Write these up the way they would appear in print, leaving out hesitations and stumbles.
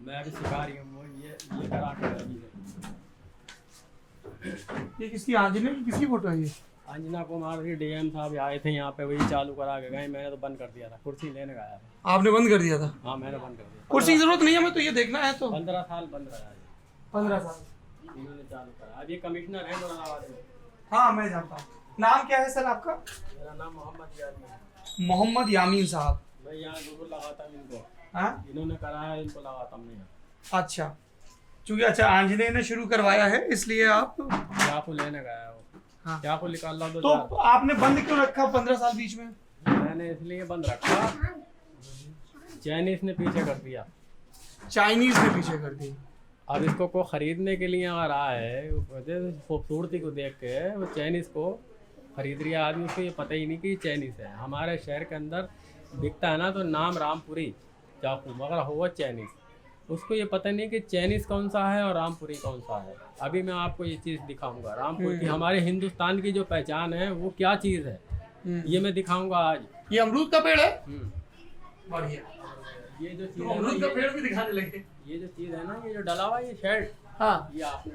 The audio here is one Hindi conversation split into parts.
मैं अभी सिखा रही हूँ ये करा के अभी ये किसकी आंजना की किसकी फोटो है ये? अंजना कुमार जी डीएम साहब आए थे यहाँ पे, वही चालू करा के गए। मैंने तो बंद कर दिया था, कुर्सी लेने गया था। आपने बंद कर दिया था? हाँ मैंने बंद कर दिया। कुर्सी की जरूरत नहीं है, हमें तो ये देखना है। तो 15 साल बंद रहा है। 15 साल इन्होंने चालू करा। अब ये कमिश्नर है मुरादाबाद में। हाँ मैं जानता हूँ। नाम क्या है सर आपका? मेरा नाम मोहम्मद यामीन है। मोहम्मद यामीन साहब। मैं यहाँ जरूर लगाता हूँ इनको। हाँ इन्होंने कराया, इनको लगाता हूँ मैं। अच्छा, चूंकि अच्छा आंजनेय ने शुरू करवाया है इसलिए आप चाकू लेने गया वो। हाँ। चाकू निकाल लो तो आपने बंद क्यों रखा 15 साल बीच में? मैंने इसलिए बंद रखा, चाइनीज ने पीछे कर दिया। चाइनीज ने पीछे कर दी। अब इसको को खरीदने के लिए अगर आए, खूबसूरती को देख के वो चाइनीज को खरीद रहा आदमी, उसको ये पता ही नहीं कि ये चाइनीज है। हमारे शहर के अंदर बिकता है ना तो नाम रामपुरी चाकू, मगर हुआ चाइनीज। उसको ये पता नहीं कि चाइनीज कौन सा है और रामपुरी कौन सा है। अभी मैं आपको ये चीज़ दिखाऊंगा, रामपुर की हमारे हिंदुस्तान की जो पहचान है वो क्या चीज़ है, ये मैं दिखाऊंगा आज। ये अमरूद का पेड़ है। बढ़िया। ये जो चीज़ है अमरूद ना, का पेड़ भी दिखाने लगे। ये जो चीज़ है ना, ये जो डला हुआ ये शेड, हाँ ये आपने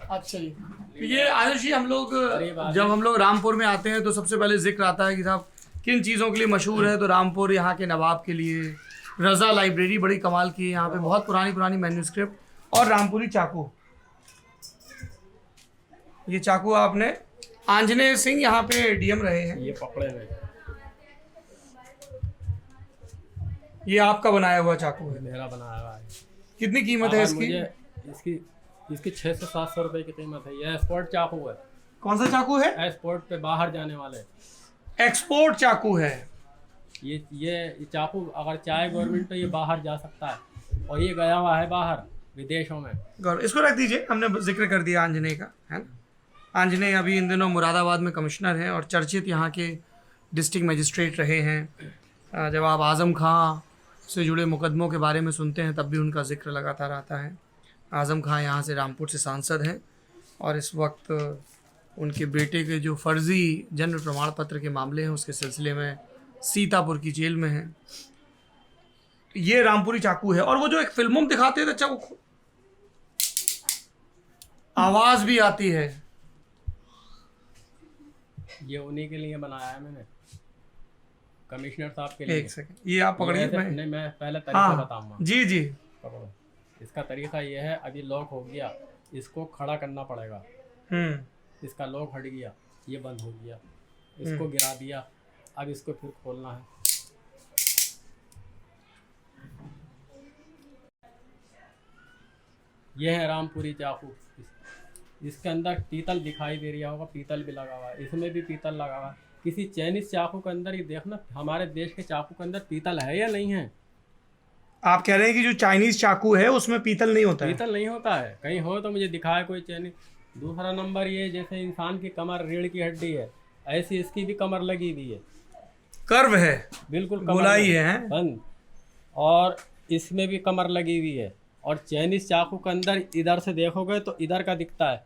अच्छा जी। तो ये आयुष जी, हम लोग बात जब हम लोग रामपुर में आते हैं तो सबसे पहले जिक्र आता है कि साहब किन चीज़ों के लिए मशहूर है। तो रामपुर यहाँ के नवाब के लिए, रज़ा लाइब्रेरी बड़ी कमाल की है यहाँ पे, बहुत पुरानी मैन्यूस्क्रिप्ट, और रामपुरी चाकू। ये चाकू आपने आंजनेय सिंह यहाँ पे डीएम रहे हैं, ये पकड़े हुए। ये आपका बनाया हुआ चाकू है। मेरा बनाया हुआ है। कितनी कीमत है अगर इसकी? मुझे इसकी 600 से 700 रुपए की कीमत है। ये एक्सपोर्ट चाकू है। कौन सा चाकू है? एक्सपोर्ट पे बाहर जाने वाले एक्सपोर्ट चाकू है। ये चाकू अगर चाहे गवर्नमेंट तो ये बाहर जा सकता है, और ये गया हुआ है बाहर विदेशों में। इसको रख दीजिए, हमने जिक्र कर दिया आंजनेय का, है ना। आंजनेय अभी इन दिनों मुरादाबाद में कमिश्नर हैं और चर्चित यहाँ के डिस्ट्रिक्ट मजिस्ट्रेट रहे हैं। जब आप आज़म खां से जुड़े मुकदमों के बारे में सुनते हैं तब भी उनका जिक्र लगातार आता है। आज़म खां यहाँ से रामपुर से सांसद हैं और इस वक्त उनके बेटे के जो फर्जी जन्म प्रमाण पत्र के मामले हैं उसके सिलसिले में सीतापुर की जेल में हैं। ये रामपुरी चाकू है। और वो जो एक फिल्मों में दिखाते थे चाकू, आवाज भी आती है। ये उन्हीं के लिए बनाया है मैंने, कमिश्नर साहब के लिए। एक सेकंड, ये आप पकड़िए। मैं पहले तरीका बताऊंगा। जी जी। पकड़ो। इसका तरीका ये है, अभी लॉक हो गया, इसको खड़ा करना पड़ेगा। इसका लॉक हट गया, ये बंद हो गया, इसको गिरा दिया, अब इसको फिर खोलना है। ये है रामपुरी चाकू। इसके अंदर पीतल दिखाई दे रहा होगा, पीतल भी लगा हुआ है, इसमें भी पीतल लगा हुआ है। किसी चाइनीज चाकू के अंदर ये देखना, हमारे देश के चाकू के अंदर पीतल है या नहीं है। आप कह रहे हैं कि जो चाइनीज चाकू है उसमें पीतल नहीं होता है? पीतल नहीं होता है, कहीं हो तो मुझे दिखाए कोई चाइनीज। दूसरा नंबर, ये जैसे इंसान की कमर रीढ़ की हड्डी है, ऐसी इसकी भी कमर लगी हुई है, कर्व है, बिल्कुल गोलाई है बंद, और इसमें भी कमर लगी हुई है। और चाइनीज चाकू के अंदर इधर से देखोगे तो इधर का दिखता है।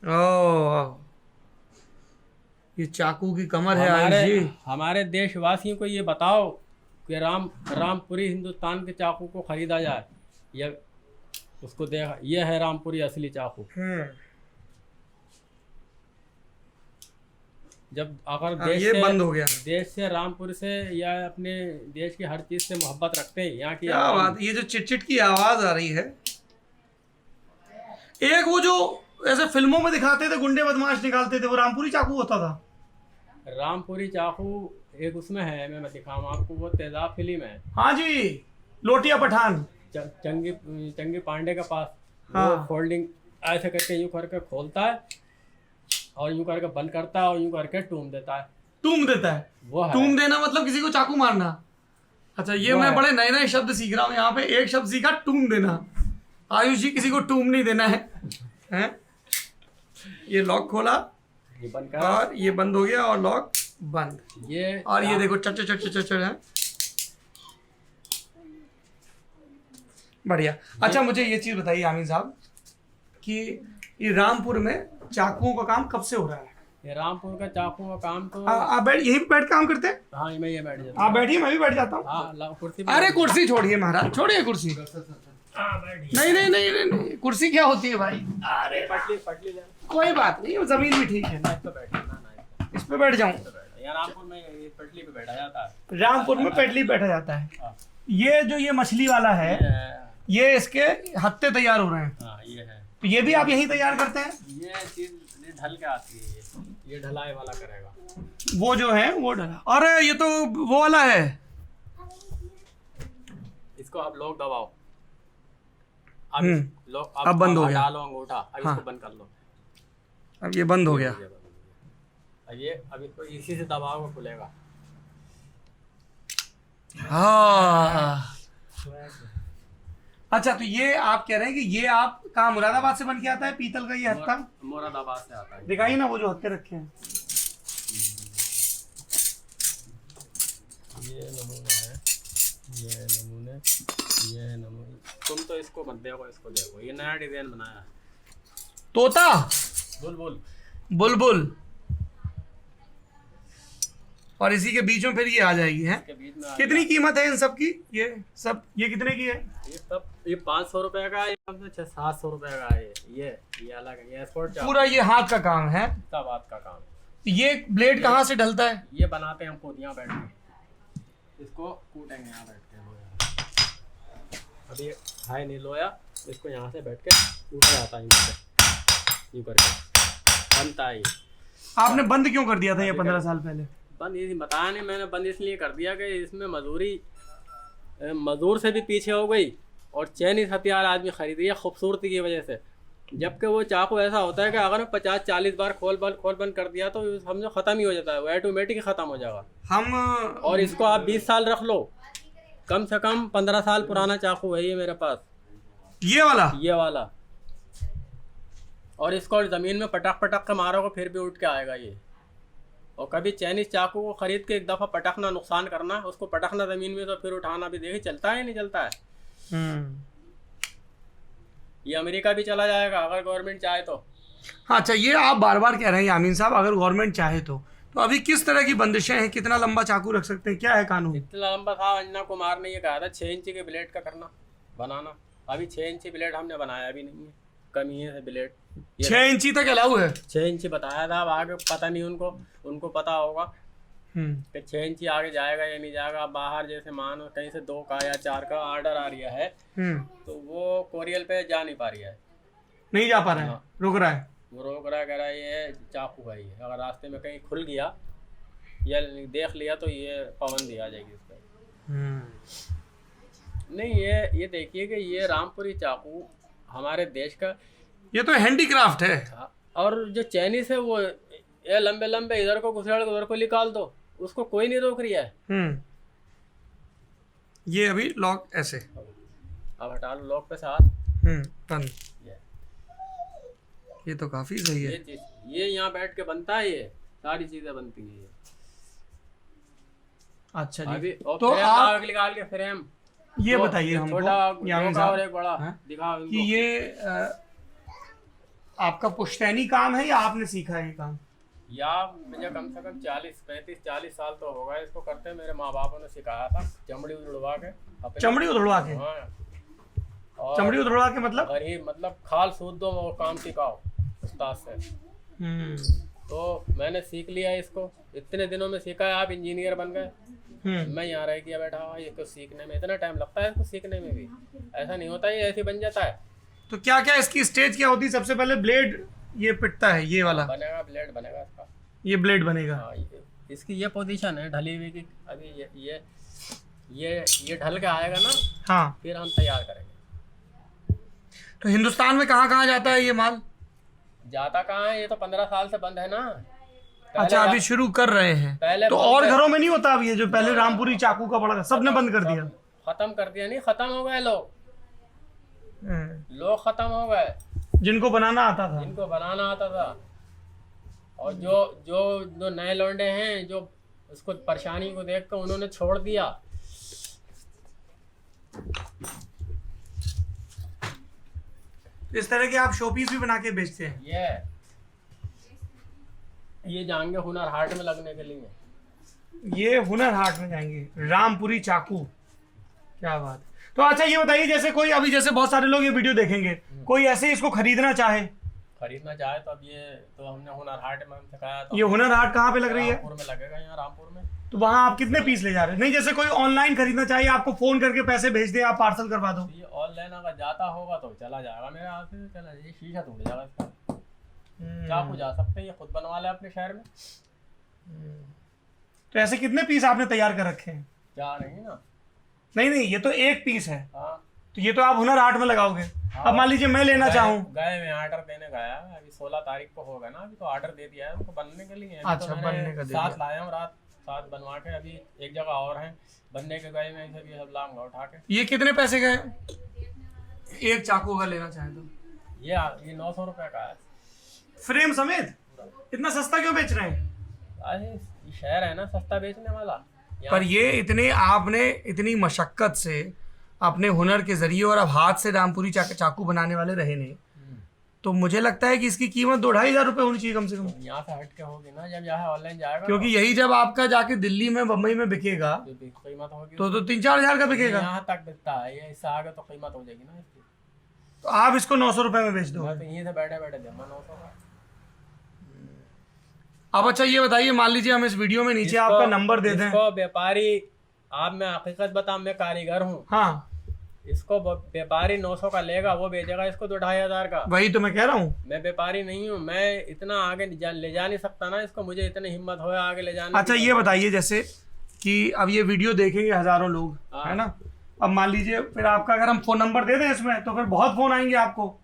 ओह, ये चाकू की कमर है आयुष जी। हमारे देशवासियों को ये बताओ कि रामपुरी हिंदुस्तान के चाकू को खरीदा जाए, या उसको देख। ये है रामपुरी असली चाकू। जब अगर देश ये से बंद हो गया, देश से, रामपुर से, या अपने देश की हर चीज से मोहब्बत रखते हैं यहाँ की। क्या बात, ये जो चिट की आवाज आ रही है। एक वो जो ऐसे फिल्मों में दिखाते थे गुंडे बदमाश निकालते थे, वो रामपुरी चाकू होता था। रामपुरी चाकू एक उसमें है, मैं दिखाऊँ आपको, वो तेजाब फिल्म है। हाँ जी, लोटिया पठान। चंगी पांडे के पास। हाँ। वो फोल्डिंग ऐसे करके यूं करके खोलता है और यूं करके बंद करता है और यूं करके टूम देता है। टूम देता है? वो है। टूम देना मतलब किसी को चाकू मारना? अच्छा, ये मैं बड़े नए नए शब्द सीख रहा हूँ यहाँ पे। एक शब्द सीखा, टूम देना। आयुष जी, किसी को टूम नहीं देना है? ये लॉक खोला, ये बंद कर, और ये बंद हो गया, और लॉक बंद। ये और ये देखो चट चट चट चट है। बढ़िया। अच्छा, मुझे ये चीज बताइए आमीन साहब कि ये रामपुर में चाकुओं का काम कब से हो रहा है? ये रामपुर का चाकू का काम तो आप बैठ यहीं पे बैठ काम करते हैं? हाँ मैं ये बैठ जाता आप बैठिए, मैं भी बैठ जाता हूँ। हूँ। हाँ लाओ कुर्सी पे अरे कुर्सी छोड़िए महाराज, छोड़िए कुर्सी। हाँ बैठिए। नहीं नहीं नहीं नहीं नहीं, कुर्सी क्या होती है भाई? अरे पटली ले कोई बात नहीं, वो जमीन भी ठीक है। इस पे बैठना ना इस पे बैठ जाऊं? यहाँ रामपुर में ये पटली पे बैठा जाता है। रामपुर में पेटली बैठा जाता है। हाँ। ये जो ये मछली वाला है, ये इसके हत्ते तैयार हो रहे हैं। हाँ ये है। तो ये भी आप यहीं तैयार करते हैं? ये चीज ढल के आती है, ये ढलाई वाला करेगा। वो जो है वो डला। अरे ये तो वो वाला है। इसको आप लोग दबाओ। अब लोग अब बंद हो गया। डालो अंगूठा, अब हाँ। इसको बंद कर लो। अब ये बंद हो गया। अब इसको इसी से दबाओगे खुलेगा। हाँ अच्छा, तो ये आप कह रहे हैं कि ये आप कहाँ मुरादाबाद से बन के आता है पीतल का ये हत्ता? मुरादाबाद से आता है। दिखाइए ना वो जो हत्ते रखे हैं। ये नमूना है, ये नमूने, ये नमूने। तुम तो इसको मत देखो, इसको देखो, ये नया डिजाइन बनाया है। तोता, बुलबुल, बुलबुल, और इसी के बीच में फिर ये आ जाएगी है। के बीच में कितनी कीमत है इन सब की? ये सब ये कितने की है? ये सब ये 500 रुपए का है, 600-700 रुपए का है। ये अलग है, ये एक्सपोर्ट चार्ज। पूरा ये हाथ का काम है। सब हाथ का काम। ये ब्लेड कहाँ से ढलता है? ये बनाते हैं हम खुद यहाँ बैठ के, इसको कूटेंगे यहाँ बैठ के। अभी हाई नहीं लोया, इसको यहाँ से बैठ के कूटा जाता है, यूँ करके बनता है। ये आपने बंद क्यों कर दिया था ये 15 साल पहले? बंद ये बताया नहीं मैंने, बंद इसलिए कर दिया कि इसमें मजदूर से भी पीछे हो गई और चाइनीज हथियार आदमी खरीद रही है खूबसूरती की वजह से। जबकि वो चाकू ऐसा होता है कि अगर 50-40 बार खोल बंद कर दिया तो समझो ख़त्म ही हो जाता है, वो ऑटोमेटिक ख़त्म हो जाएगा। हम और इसको आप 20 साल रख लो, कम से कम 15 साल पुराना चाकू है ये मेरे पास, ये वाला। और इसको ज़मीन में पटक के मारोगे फिर भी उठ के आएगा ये। और कभी चाइनीज चाकू को खरीद के एक दफ़ा पटकना, नुकसान करना, उसको पटकना ज़मीन में तो फिर उठाना भी देखिए चलता है नहीं चलता है। ये अमेरिका भी चला जाएगा अगर गवर्नमेंट चाहे तो। हाँ अच्छा, ये आप बार बार कह रहे हैं यामीन साहब अगर गवर्नमेंट चाहे तो अभी किस तरह की बंदिशें हैं? कितना लंबा चाकू रख सकते हैं, क्या है कानून? इतना लंबा था, अंजना कुमार ने ये कहा था 6 इंची के ब्लेड का करना बनाना। अभी 6 इंची ब्लेड हमने बनाया भी नहीं है, कमी है ब्लेड। 6 इंची तक अलाउ है? 6 इंची बताया था, अब आगे पता नहीं, उनको पता होगा कि 6 इंची आगे जाएगा या नहीं जाएगा। बाहर जैसे मानो कहीं से 2 का या 4 का ऑर्डर आ रहा है तो वो कोरियल पे जा नहीं पा रही है, नहीं जा पा रहा है, रुक रहा है। वो रोक रहा है, कह रहा है ये चाकू है, ये अगर रास्ते में कहीं खुल गया या देख लिया तो ये पाबंदी आ जाएगी इस पर। नहीं ये देखिए कि ये रामपुरी चाकू हमारे देश का, ये तो हैंडीक्राफ्ट है। और जो चाइनीज है वो ये लंबे लंबे इधर को घुसड़ उधर को निकाल दो, उसको कोई नहीं रोक रहा है। ये अभी लॉक ऐसे, अब हटा लो लॉक पे से हाथ, बंद। ये तो काफी सही है। ये यहाँ बैठ के बनता है, ये सारी चीजें बनती है ये। अच्छा जी, अभी तो आप निकाल के फ्रेम ये बताइए हमको यामीन साहब और एक बड़ा दिखाओ कि ये आपका पुश्तैनी काम है या आपने सीखा है ये काम? या मुझे कम से कम 35-40 साल तो होगा इसको करते। मेरे माँ बापों ने सिखाया था चमड़ी उड़वा के। चमड़ी उधड़वा के? हाँ। चमड़ी उधड़वा के मतलब? गरीब मतलब खाल सूद दो वो काम सिखाओ उस्ताद से। तो मैंने सीख लिया इसको, इतने दिनों में सीखा है। आप इंजीनियर बन गए, मैं यहाँ रह गया बैठा हुआ। ये कुछ सीखने में इतना टाइम लगता है, इसको सीखने में भी ऐसा नहीं होता, ये ऐसे बन जाता है। तो क्या क्या इसकी स्टेज क्या होती है? सबसे पहले ब्लेड ये पिटता है, ये वाला बनेगा, ब्लेड बनेगा इसका, ये ब्लेड बनेगा। हाँ, इसकी ये पोजीशन है ढली हुई की। अभी ये ढल के आएगा ना, हाँ, फिर हम तैयार करेंगे। तो हिंदुस्तान में कहाँ कहाँ जाता है ये माल? जाता कहाँ है, ये तो 15 साल से बंद है ना। अच्छा, अभी शुरू कर रहे हैं। पहले तो और घरों में नहीं होता? अब ये जो पहले रामपुरी चाकू का बड़ा था, सबने बंद कर दिया, खत्म कर दिया। नहीं, खत्म हो गए लोग खत्म हो गए जिनको बनाना आता था, जिनको बनाना आता था। और जो नए लौंडे हैं जो उसको परेशानी को देख कर उन्होंने छोड़ दिया। इस तरह के आप शोपीस भी बना के बेचते हैं? ये ये जाएंगे हुनर हाट में लगने के लिए। ये हुनर हाट में जाएंगे, रामपुरी चाकू, क्या बात है। तो अच्छा ये बताइए, जैसे कोई अभी जैसे बहुत सारे लोग ये वीडियो देखेंगे, कोई ऐसे इसको खरीदना चाहे तो अब ये तो हमने हुनर हाट में हमसे कहा था। ये हुनर हाट कहाँ पे लग रही है? रामपुर में लगेगा, यहाँ रामपुर में। तो वहाँ आप कितने पीस ले जा रहे हैं? नहीं, जैसे कोई ऑनलाइन खरीदना चाहिए, आपको फोन करके पैसे भेज दे, आप पार्सल करवा दो। ये ऑनलाइन अगर जाता होगा तो चला जाएगा मेरे हाथ से, चला ये शीशा टूट जाएगा इसका। चाकू जा सकते हैं, ये खुद बनवा ले अपने शहर में। तो ऐसे कितने पीस आपने तैयार कर रखे हैं? क्या नहीं ना। नहीं, ये तो एक पीस है। हाँ, तो ये तो आप हुनर हाट में लगाओगे। अब मान लीजिए मैं लेना चाहूँ। गए मैं ऑर्डर देने गया, अभी 16 तारीख को होगा ना, अभी तो ऑर्डर दे दिया है उनको बनने के लिए। अच्छा, बनने का दे दिया। 7 लाया हूँ, रात 7 बनवा के, अभी एक जगह और है बनने के गए, मैं इसे भी सब लाऊंगा उठा के। ये कितने पैसे का है एक चाकू अगर लेना चाहे तो? ये 900 रुपये का है, फ्रेम समेत। इतना सस्ता क्यों बेच रहे हैं? अरे शहर है ना सस्ता बेचने वाला। पर ये इतने आपने इतनी मशक्कत से अपने हुनर के जरिए और अब हाथ से रामपुरी चाकू बनाने वाले रहे नहीं, तो मुझे लगता है कि इसकी कीमत 2-2.5 रुपए होनी चाहिए कम से कम। यहाँ से हट के होगी ना, जब यहाँ ऑनलाइन जाएगा, क्योंकि यही जब आपका जाके दिल्ली में बम्बई में बिकेगा तो कीमत होगी तो 3-4 हज़ार का बिकेगा। यहाँ तक बिकता है, ये इससे आगे तो कीमत हो जाएगी ना इसकी। तो आप इसको 900 रुपए में बेच दो। मैं तो यहीं से बैठे बैठे दूंगा 900 का। अब अच्छा ये बताइए, मान लीजिए हम इस वीडियो में नीचे आपका नंबर दे दें। इसको व्यापारी, आप मैं हकीकत बताऊं, मैं कारीगर हूँ। हाँ, इसको व्यापारी 900 का लेगा, वो बेचेगा इसको 2-2.5 का। वही तो मैं कह रहा हूँ। मैं व्यापारी नहीं हूँ, मैं इतना आगे ले जा नहीं सकता ना इसको, मुझे इतनी हिम्मत हो आगे ले जाने। अच्छा ये बताइए, जैसे कि अब ये वीडियो देखेंगे हजारों लोग, है ना? अब मान लीजिए फिर आपका अगर हम फोन नंबर दे दें इसमें, तो फिर बहुत फोन आएंगे आपको।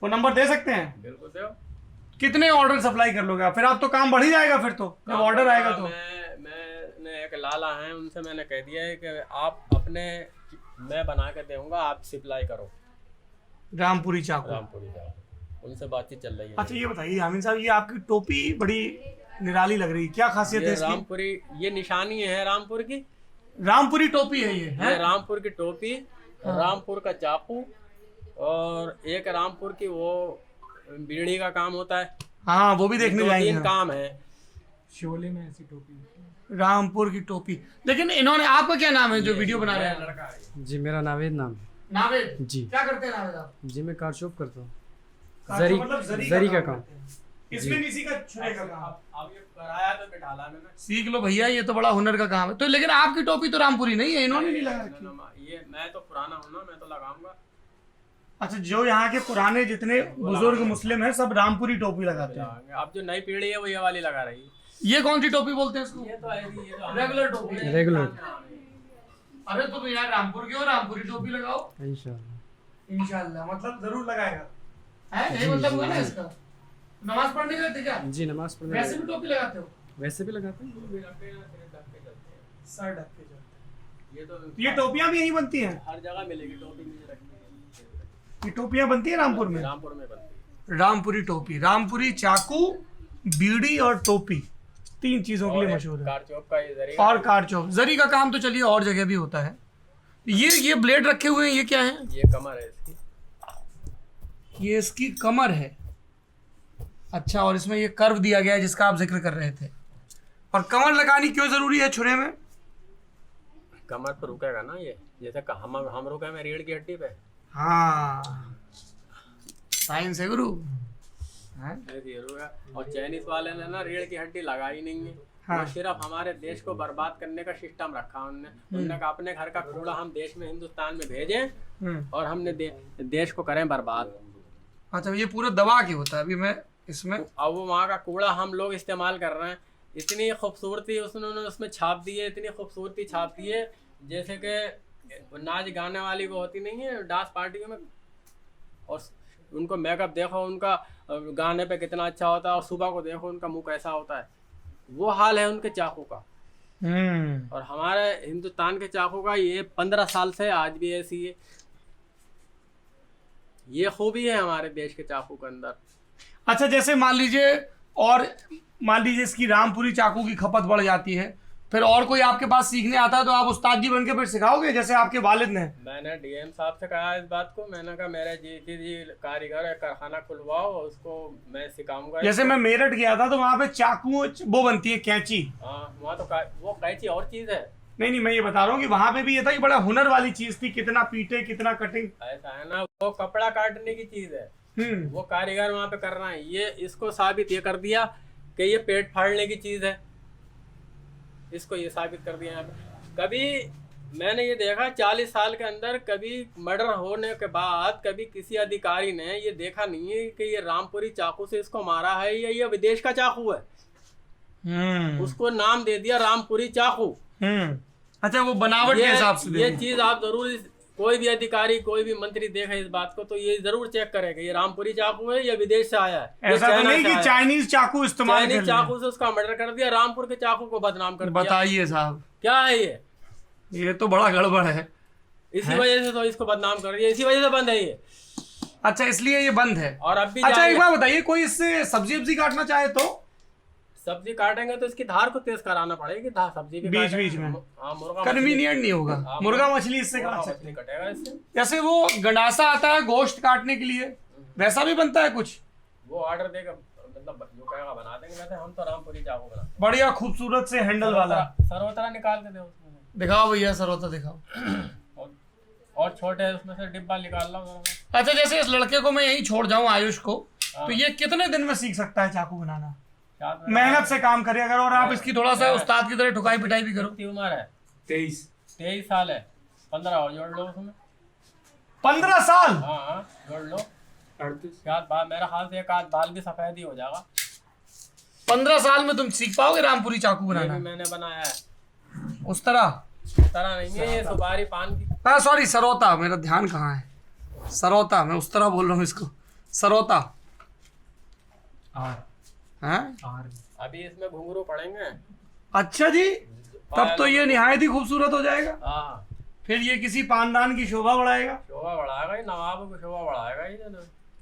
फोन नंबर दे सकते हैं? बिल्कुल दो। कितने ऑर्डर सप्लाई कर लोगे आप? फिर आप तो काम बढ़ ही जाएगा फिर तो, जब ऑर्डर आएगा तो। मैंने एक लाला है, उनसे मैंने कह दिया है कि आप अपने, मैं बना के दूंगा, आप सप्लाई करो रामपुरी चाकू। उनसे बातचीत चल रही है। अच्छा ये बताइए आमिन साहब, ये आपकी टोपी बड़ी निराली लग रही है, क्या खासियत है इसकी? रामपुरी, ये निशानी है रामपुर की। रामपुरी टोपी है ये, है? रामपुर की टोपी, रामपुर का चाकू, और एक रामपुर की वो बीड़ी का काम होता है। हाँ, वो भी देखने जाएंगे। 2-3 काम है शोले में ऐसी टोपी। रामपुर की टोपी। लेकिन इन्होंने, आपका क्या नाम है जो वीडियो बना रहे हैं? लड़का है। जी मेरा नावेद नाम है। नावेद जी। क्या करते हैं नावेद आप? जी मैं कार शॉप करता हूँ, जरी जरी का काम। इसमें इसी का छुरे का काम। अब ये कराया तो बिठाला मैंने। सीख लो भैया, ये तो बड़ा हुनर का काम है। तो लेकिन आपकी टोपी तो रामपुरी नहीं है, इन्होंने नहीं लगा रखी। ये मैं तो पुराना हूँ ना, मैं तो लगाऊंगा। अच्छा, जो यहाँ के पुराने जितने बुजुर्ग मुस्लिम हैं सब रामपुरी टोपी लगाते हैं। अब जो नई पीढ़ी है वो ये वाली लगा रही है। ये कौन सी टोपी बोलते हैं इसको? ये तो ऐसी, ये तो रेगुलर टोपी। रेगुलर। अरे तो यार रामपुर की हो, रामपुरी टोपी लगाओ इंशाल्लाह। इंशाल्लाह। मतलब जरूर लगाएगा, है? यही मतलब हुआ ना इसका। नमाज पढ़ने गए थे क्या? जी नमाज पढ़ने वैसे भी टोपी लगाते हो? वैसे भी लगाते हैं। सर ढक के चलते हैं। ये तो ये टोपियां भी यहीं बनती हैं? हर जगह मिलेगी टोपी, मुझे रखी है। ये टोपियां बनती है रामपुर में? रामपुर में बनती है। रामपुरी टोपी, रामपुरी चाकू, बीड़ी और टोपी, 3 चीजों के लिए मशहूर है। कार चौक का ये जरिए, और कार चौक। जरी का काम तो चलिए और जगह भी होता है। ये ब्लेड रखे हुए हैं, ये क्या है? ये कमर है इसकी। ये इसकी कमर है। अच्छा, और इसमें ये कर्व दिया गया है जिसका आप जिक्र कर रहे थे। और कमर लगानी क्यों जरूरी है छुरे में? कमर पर रुकेगा ना ये, जैसे हम रुके हैं रीढ़ की हड्डी पे। हाँ, साइंस है गुरु। ऐसे ही रुका। और चाइनीज वाले ने ना रीढ़ की हड्डी लगाई नहीं है। हाँ। वो सिर्फ हमारे देश को बर्बाद करने का सिस्टम रखा उनने। उन्होंने कहा अपने घर का कूड़ा हम देश में, हिंदुस्तान में भेजें और हमने देश को करें बर्बाद। अच्छा, ये पूरा दबा के होता है। अभी मैं इसमें, अब वो वहाँ का कूड़ा हम लोग इस्तेमाल कर रहे हैं। इतनी खूबसूरती उन्होंने उसमें छाप दी है, इतनी खूबसूरती छाप दी है, जैसे कि नाच गाने वाली वो होती नहीं है डांस पार्टियों में, और उनको मेकअप देखो, उनका गाने पे कितना अच्छा होता है, और सुबह को देखो उनका मुंह कैसा होता है। वो हाल है उनके चाकू का। और हमारे हिंदुस्तान के चाकू का ये 15 साल से आज भी ऐसी है। ये खूबी है हमारे देश के चाकू के अंदर। अच्छा जैसे मान लीजिए इसकी रामपुरी चाकू की खपत बढ़ जाती है फिर और कोई आपके पास सीखने आता है तो आप उस्ताद जी बन के फिर सिखाओगे जैसे आपके वालिद ने? मैंने डीएम साहब से कहा इस बात को, मैंने कहा मेरे जी कारीगर है, कारखाना खुलवाओ, उसको मैं सिखाऊंगा। जैसे मैं मेरठ गया था तो वहाँ पे चाकू वो बनती है, कैंची। हाँ, वहाँ तो वो कैंची और चीज है। नहीं, मैं ये बता रहा हूँ कि वहाँ पे भी ये था कि बड़ा हुनर वाली चीज थी, कितना पीटे कितना कटिंग। ऐसा है ना, वो कपड़ा काटने की चीज है, वो कारीगर वहाँ पे कर रहा है। ये इसको साबित ये कर दिया कि ये पेट फाड़ने की चीज है, इसको ये साबित कर दिया यहाँ पे। कभी मैंने ये देखा 40 साल के अंदर कभी मर्डर होने के बाद कभी किसी अधिकारी ने ये देखा नहीं है कि ये रामपुरी चाकू से इसको मारा है या ये विदेश का चाकू है। उसको नाम दे दिया रामपुरी चाकू। अच्छा, वो बनावट के हिसाब से ये चीज आप जरूर, कोई भी अधिकारी कोई भी मंत्री देखे इस बात को तो ये जरूर चेक करेगा ये रामपुरी चाकू है या विदेश से आया है। ऐसा तो नहीं कि चाइनीज चाकू इस्तेमाल चाइनीज चाकू से उसका मर्डर कर दिया, रामपुर के चाकू को बदनाम कर दिया। बताइए साहब, क्या है ये तो बड़ा गड़बड़ है। इसी वजह से तो इसको बदनाम कर दिया, इसी वजह से बंद है ये। अच्छा, इसलिए ये बंद है। और अब भी अच्छा, एक बात बताइए, कोई इससे सब्जी वब्जी काटना चाहे तो? सब्जी काटेंगे तो इसकी धार को तेज कराना पड़ेगी, धार सब्जी भी बीच बीच में। हाँ, मुर्गा कन्वीनियंट नहीं होगा, मुर्गा मछली इससे काट सकते हैं। कटेगा इससे। जैसे वो गंडासा आता है गोश्त काटने के लिए, वैसा भी बनता है कुछ? वो ऑर्डर देगा, मतलब जो कहेगा बना देंगे। वैसे हम तो रामपुरी चाकू बनाते हैं, बढ़िया खूबसूरत से हैंडल वाला। सरवतरा निकाल के दे उसमें, दिखाओ भैया सरवता दिखाओ। और छोटे उसमें से डिब्बा निकाल लो। अच्छा, जैसे इस लड़के को मैं यहीं छोड़ जाऊं, आयुष को, तो ये कितने दिन में सीख सकता है चाकू बनाना? मेहनत से काम करे अगर, और आप इसकी थोड़ा सा उस्ताद की तरह ठुकाई पिटाई भी करो। कितनी उम्र है? 23 साल है। 15 और जोड़ लो उसमें। 15 साल? हाँ, जोड़ लो। 38 बाल, मेरा ख्याल से एक आध बाल भी सफेद ही हो जाएगा। 15 साल में तुम सीख पाओगे रामपुरी चाकू ये बनाना? भी मैंने बनाया है उस तरह नहीं है, ये सुपारी पान की। हाँ सॉरी, सरौता, मेरा ध्यान कहाँ है, सरौता, मैं उस तरह बोल रहा हूँ इसको, सरौता। हैं? अभी इसमें घुंघरू पड़ेंगे। अच्छा जी, तब तो ये निहायत ही खूबसूरत हो जाएगा। हाँ, फिर ये किसी पानदान की शोभा बढ़ाएगा, शोभा बढ़ाएगा, ये नवाबों की शोभा बढ़ाएगा, ये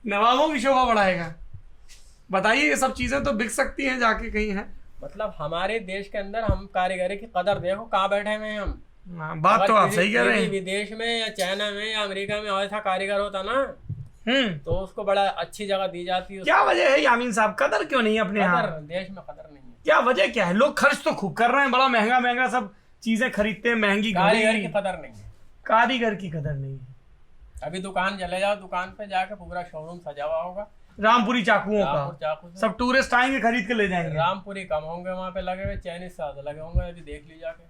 नवाबों की शोभा बढ़ाएगा। बताइए, ये सब चीजें तो बिक सकती हैं जाके कहीं है? मतलब हमारे देश के अंदर हम कारीगरी की कदर देखो कहाँ बैठे हुए हैं हम। बात तो आप सही कह रहे हैं। विदेश में या चाइना में या अमेरिका में ऐसा कारीगर होता ना, तो उसको बड़ा अच्छी जगह दी जाती है। क्या वजह है यामीन साहब, कदर क्यों नहीं है अपने यहाँ? देश में कदर नहीं है। क्या वजह क्या है? लोग खर्च तो खूब कर रहे हैं, बड़ा महंगा महंगा सब चीजें खरीदते हैं, महंगी कारीगर की कदर नहीं है। कारीगर की कदर नहीं है। अभी दुकान चले जाओ, दुकान पे जाके पूरा शोरूम सजा हुआ होगा रामपुरी चाकुओं रामपुर का, चाकू से। सब टूरिस्ट आएंगे खरीद के ले जाएंगे। रामपुरी कम होंगे वहाँ पे लगे हुए, चाइनीज ज्यादा लगे होंगे। अभी देख ली जाके,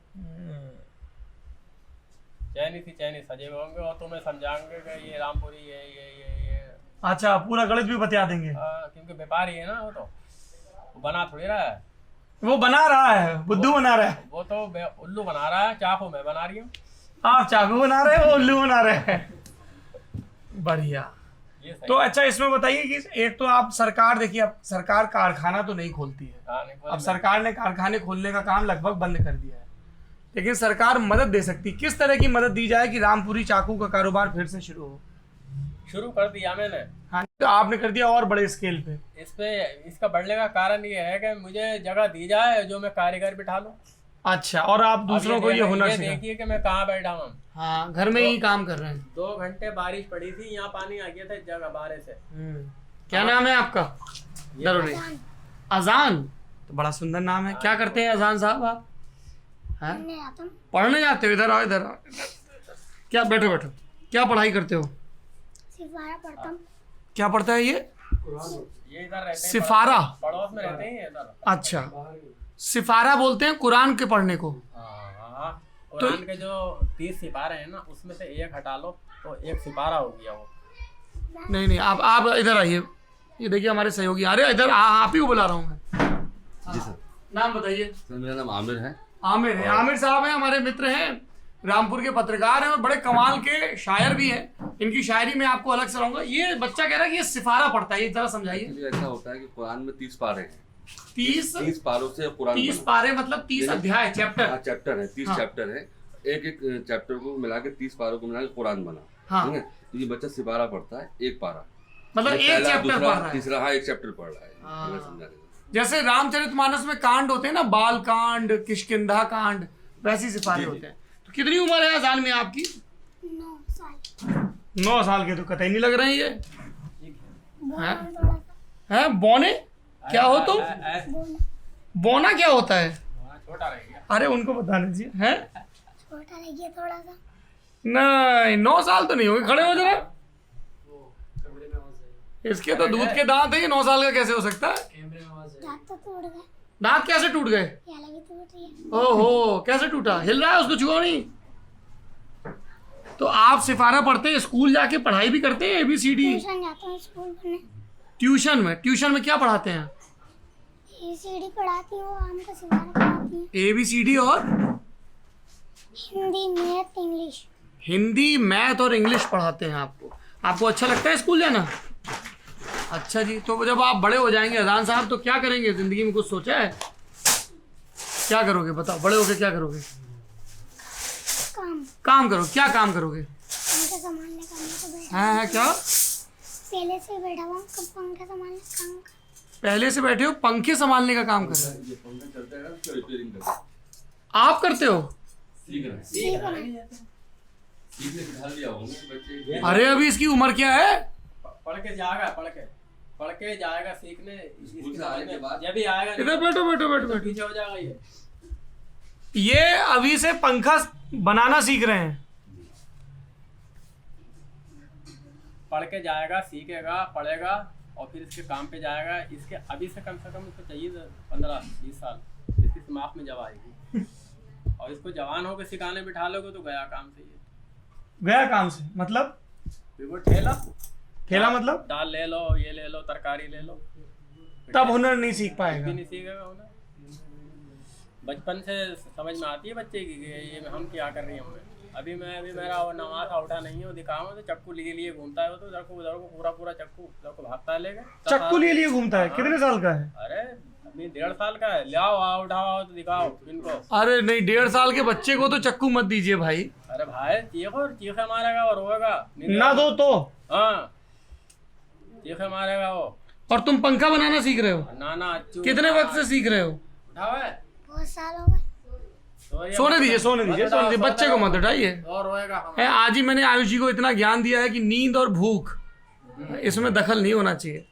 चाइनीज सजे हुए होंगे और तुम्हें समझाएंगे कि ये रामपुरी है, ये। अच्छा, पूरा गलत भी बता देंगे। क्योंकि व्यापारी है ना, वो बना थोड़ी रहा है, वो बना रहा है, बुद्धू बना रहा है। वो तो उल्लू बना रहा है, चाकू मैं बना रही हूँ। आप चाकू बना रहे हैं, वो उल्लू बना रहे हैं। बढ़िया। ये सही तो अच्छा, इसमें बताइए कि एक तो आप सरकार, देखिए अब सरकार कारखाना तो नहीं खोलती है, नहीं, अब सरकार ने कारखाने खोलने का काम लगभग बंद कर दिया है, लेकिन सरकार मदद दे सकती, किस तरह की मदद दी जाए कि रामपुरी चाकू का कारोबार फिर से शुरू हो? शुरू कर दिया मैंने। हाँ, तो आपने कर दिया और बड़े स्केल पे। इसका बढ़ने का कारण ये है कि मुझे जगह दी जाए जो मैं कारीगर बिठा लूं। अच्छा, और आप दूसरों को ये हुनर सिखाएं। देखिए कि मैं कहाँ बैठा हूँ। हाँ, घर में ही काम कर रहे हैं। 2 घंटे बारिश पड़ी थी, यहाँ पानी आ गया था इस जगह बारिश से। क्या नाम है आपका? जरूरी अजान, तो बड़ा सुंदर नाम है। क्या करते हैं अजान साहब आप? पढ़ने जाते हो? इधर आओ, इधर आओ। क्या, बैठो बैठो, क्या पढ़ाई करते हो? सिफारा पढ़ता हूँ। क्या पढ़ता है ये? ये इधर रहते हैं, सिफारा? पड़ोस में रहते हैं इधर। अच्छा, सिफारा बोलते हैं कुरान के पढ़ने को। कुरान के जो 30 सिपारे हैं ना, उसमें से एक हटा लो तो एक सिपारा हो गया वो। नहीं, आप इधर आइए, ये देखिए हमारे सहयोगी आ रहे हैं इधर। आप ही को बुला रहा हूँ मैं। जी सर। नाम बताइए। सर, मेरा नाम आमिर है। आमिर है, आमिर साहब हैं, हमारे मित्र हैं, रामपुर के पत्रकार हैं और बड़े कमाल के शायर भी हैं। इनकी शायरी में आपको अलग से रहूंगा। ये बच्चा कह रहा है कि ये सिफारा पढ़ता है, ये जरा समझाइए। ऐसा होता है कि कुरान में 30 पारे हैं। 30 पारों से कुरान 30 पारे मतलब 30 अध्याय, चैप्टर। चैप्टर है, 30 चैप्टर है। एक चैप्टर को मिला के 30 पारों को मिला के कुरान बना। हाँ। ठीक है, तो ये बच्चा सिपारा पढ़ता है, एक पारा, मतलब एक चैप्टर पढ़ रहा है। तीसरा, हाँ, एक चैप्टर पढ़ रहा है। जैसे रामचरितमानस में कांड होते हैं ना, बाल कांड, किष्किंधा कांड, वैसी सिपाही होते हैं। तो कितनी उम्र है अजान में आपकी? 9 साल। 9 साल के तो कतई नहीं लग रहे हैं ये। बोना थोड़ा सा। हैं बौने क्या हो तुम? बोना बौना क्या होता है? छोटा रह गया। अरे उनको बता दीजिए। हैं छोटा लग गया थोड़ा सा। नहीं 9 साल तो नहीं होंगे, खड़े हो जरा। इसके तो दूध के दांत है, 9 साल का कैसे हो सकता है? दांत तो टूट गए। दांत कैसे टूट गए? ये लगी टूट रही है। ओहो, कैसे टूटा? हिल रहा है, उसको छुओ नहीं। तो आप सिफारा पढ़ते हैं, स्कूल जाके पढ़ाई भी करते हैं ABCD? ट्यूशन जाता हूँ स्कूल पढ़ने। ट्यूशन में क्या पढ़ाते हैं? ABCD पढ़ाती हूँ, आम का सिवारा पढ़ाती हूँ। ABCD और Hindi, math, English. Hindi, math और इंग्लिश पढ़ाते हैं आपको। आपको अच्छा लगता है स्कूल जाना? अच्छा जी। तो जब आप बड़े हो जाएंगे अजान साहब तो क्या करेंगे जिंदगी में, कुछ सोचा है? क्या करोगे बताओ, बड़े होके क्या करोगे? काम करो। क्या काम करोगे? पंखे संभालने का। मैं तो बैठा हाँ क्या? पहले से बैठा हुआ हूँ, पंखे संभालने का काम कर। पहले से बैठे हो, पंखे संभालने का काम कर रहे हो। ये पंखा चलता है ना, उसका रिपेयरिंग करते हैं। आप करते हो? सीख रहे हैं। सीख रहे हैं। सीखने सिखा दिया होंगे बच्चे। अरे अभी इसकी उम्र क्या है? पढ़ के जाएगा सीखने। स्कूल से आने के बाद जब भी आएगा इधर बैठो। पीछे हो जाएगा ये अभी से पंखा बनाना सीख रहे हैं। पढ़ के जाएगा, सीखेगा, पढ़ेगा और फिर इसके काम पे जाएगा। इसके अभी से कम इसको चाहिए 15-20 साल, इसकी दिमाग में जब आएगी। और इसको जवान होकर सिखाने बिठा लोगे तो गया काम से। गया काम से मतलब? फिर वो ठेला मतलब दाल ले लो, ये ले लो, तरकारी ले लो, तब हुनर नहीं सीख भी पाएगा। नहीं सीखेगा उन्हें। बचपन से समझ में आती है बच्चे की कि ये हम क्या कर रही हूँ। अभी मेरा वो नमाज उठा नहीं हो, दिखाऊँ तो चक्कू लिए घूमता है वो, तो उधर को पूरा चक्कू भागता है लेके। चक्कू लिए घूमता है? कितने साल का है? अरे अभी 1.5 साल का है। ले आओ, उठाओ तो दिखाओ इनको। अरे नहीं, 1.5 साल के बच्चे को तो चक्कू मत दीजिए भाई। अरे भाई चीखे मारेगा और रोएगा। ना दो तो? हाँ, चीखे मारेगा वो। और तुम पंखा बनाना सीख रहे हो? ना कितने वक्त से सीख रहे हो? उठाओ है। बहुत साल हो गए। सोने दीजिए, बच्चे को मत उठाइए। और रोएगा। है आज ही मैंने आयुष जी को इतना ज्ञान दिया है कि नींद और भूख इसमें दखल नहीं होना चाहिए।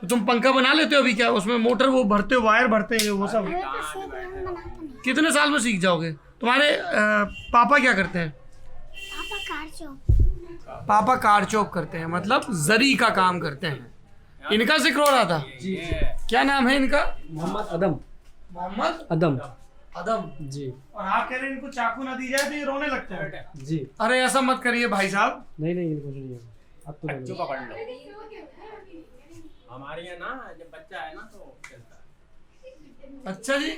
तो तुम पंखा बना लेते हो अभी? क्या उसमें मोटर वो भरते हो, वायर भरते हैं वो सब? अभी तो सीख रहे हैं, बनाते नहीं। कितने साल में सीख जाओगे? तुम्हारे पापा क्या करते हैं? पापा कार चौक। पापा कार चौक करते हैं, मतलब जरी का काम करते हैं। इनका जिक्र हो रहा था। क्या नाम है इनका? मोहम्मद अदम जी और आप कह रहे हैं इनको चाकू ना दी जाए तो ये रोने लगते हैं। जी। अरे ऐसा मत करिए भाई साहब। नहीं कुछ नहीं है। अब तो बच्चों का पढ़ लो। हमारे यहाँ ना जब बच्चा है ना तो चलता है। अच्छा जी।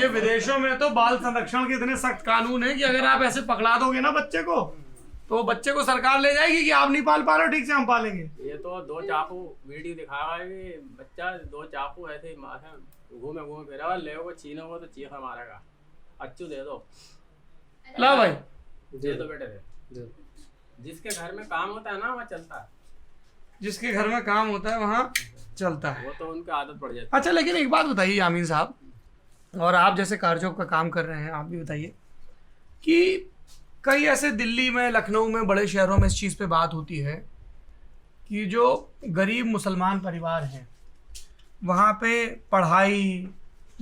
ये विदेशों में तो बाल संरक्षण के इतने सख्त कानून है कि अगर आप ऐसे पकड़ा दोगे ना बच्चे को तो बच्चे को सरकार ले जाएगी कि आप नहीं पाल पा रहे हो ठीक से, हम पालेंगे। ये तो 2 चाकू वीडियो दिखाया कि बच्चा 2 चाकू ऐसे घूमे फिर ले छीनोगे तो चीखा मारेगा। अच्छू दे दो। ला भाई दे दो बेटे दे। जिसके घर में काम होता है ना वहाँ चलता है। जिसके घर में काम होता है वहाँ चलता है। वो तो उनकी आदत पड़ जाती है। अच्छा लेकिन एक बात बताइए यामीन साहब, और आप जैसे कार चौक का काम कर रहे हैं, आप भी बताइए कि कई ऐसे दिल्ली में, लखनऊ में, बड़े शहरों में इस चीज़ पे बात होती है कि जो गरीब मुसलमान परिवार हैं वहाँ पे पढ़ाई,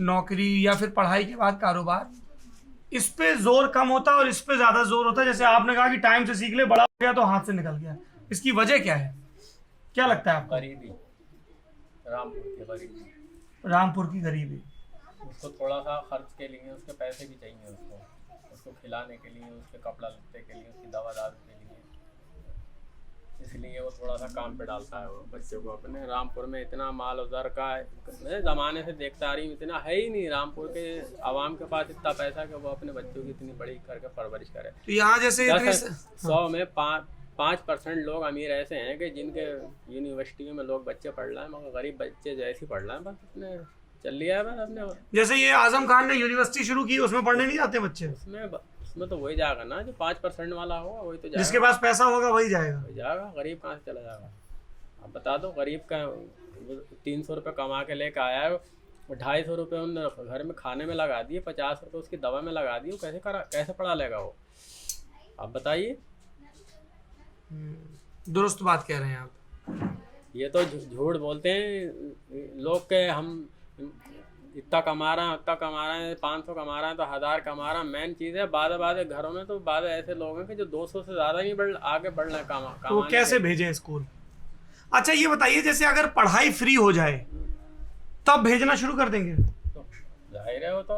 नौकरी या फिर पढ़ाई के बाद कारोबार, इस पे जोर कम होता है और इस पे ज़्यादा जोर होता है। जैसे आपने कहा कि टाइम से सीख ले, बड़ा हो गया तो हाथ से निकल गया। इसकी वजह क्या है? क्या लगता है आपको? गरीबी, रामपुर की गरीबी। रामपुर की गरीबी। उसको थोड़ा सा खर्च के लिए उसके पैसे भी चाहिए, उसको खिलाने के लिए, उसके कपड़ा लत्ते के लिए, उसकी दवा दारू के लिए। इसलिए वो थोड़ा सा काम पे डालता है वो बच्चों को अपने। रामपुर में इतना माल उधर का है, ज़माने से देखता आ रही हूँ, इतना है ही नहीं रामपुर के आवाम के पास इतना पैसा कि वो अपने बच्चों की इतनी बड़ी करके परवरिश करे। तो यहाँ जैसे 100 में 5% लोग अमीर ऐसे हैं कि जिनके यूनिवर्सिटी में लोग बच्चे पढ़ रहे हैं, मगर गरीब बच्चे जैसे ही पढ़ रहे हैं बस अपने चल लिया है बस अपने। जैसे ये आजम खान ने यूनिवर्सिटी शुरू की, उसमें पढ़ने नहीं जाते बच्चे? उसमें तो वही जाएगा ना जो 5% वाला होगा, वही तो जाएगा। जिसके पास पैसा होगा वही जाएगा। गरीब कहाँ से चला जाएगा? अब बता दो, गरीब का 300 रुपये कमा के लेके आया है, 250 रुपये उन घर में खाने में लगा दिए, 50 रुपये उसकी दवा में लगा दिए, कैसे पढ़ा लेगा वो? आप बताइए। दुरुस्त बात कह रहे हैं आप। ये तो झूठ बोलते हैं लोग के, हम इतना कमा रहे हैं, 500 कमा रहे हैं तो 1000 कमा रहे हैं। मेन चीज़ है बाद घरों में तो बाद ऐसे लोग हैं कि जो 200 से ज़्यादा ही आगे बढ़ रहे हैं तो वो कैसे भेजें स्कूल? अच्छा ये बताइए, जैसे अगर पढ़ाई फ्री हो जाए तब भेजना शुरू कर देंगे? तो जाहिर है वो तो